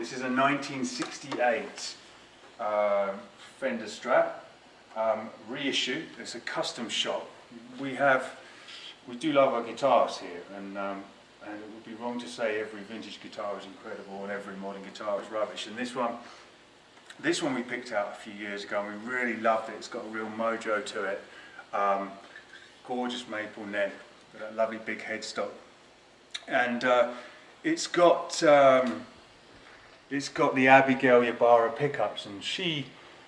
This is a 1968 Fender Strat, reissue. It's a custom shop. We do love our guitars here, and it would be wrong to say every vintage guitar is incredible and every modern guitar is rubbish. And this one we picked out a few years ago, and we really loved it. It's got a real mojo to it. Gorgeous maple neck, with that lovely big headstock, and it's got the Abigail Ybarra pickups, and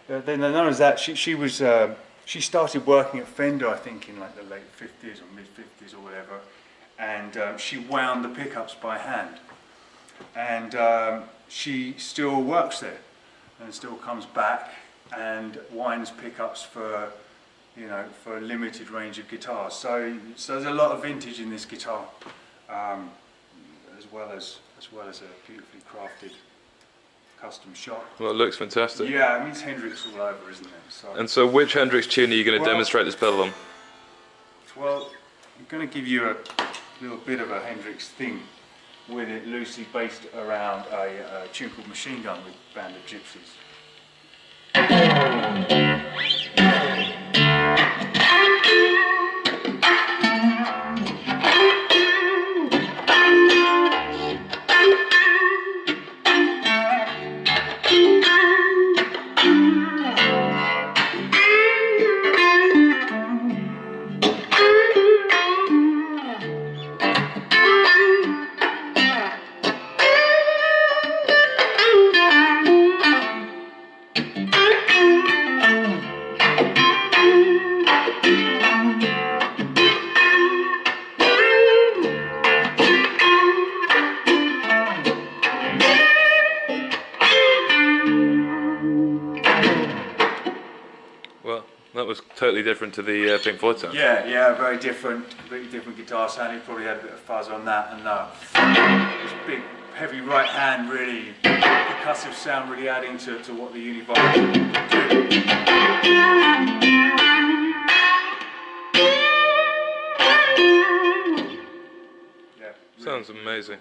they're known as that. She started working at Fender, I think, in like the late 50s or mid 50s or whatever, and she wound the pickups by hand, and she still works there and still comes back and winds pickups for, you know, for a limited range of guitars. So there's a lot of vintage in this guitar, as well as a beautifully crafted custom shop. Well, it looks fantastic. Yeah, I mean, it's Hendrix all over, isn't it? And so which Hendrix tune are you going to demonstrate this pedal on? Well, I'm going to give you a little bit of a Hendrix thing with it, loosely based around a tune called Machine Gun with Band of Gypsies. Well, that was totally different to the Pink Floyd sound. Yeah, very different, completely different guitar sound. He probably had a bit of fuzz on that, and this big, heavy right hand, really percussive sound, really adding to what the Univibe do. Yeah, really sounds amazing.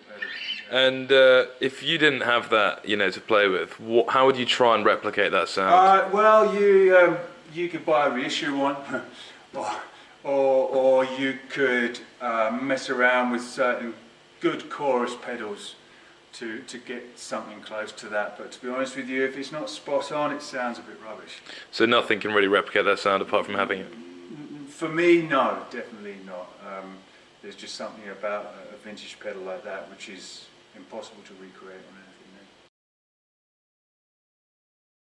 And if you didn't have that, you know, to play with, how would you try and replicate that sound? Well, you could buy a reissue one, or you could mess around with certain good chorus pedals to get something close to that. But to be honest with you, if it's not spot on, it sounds a bit rubbish. So nothing can really replicate that sound apart from having it? For me, no, definitely not. There's just something about a vintage pedal like that which is impossible to recreate on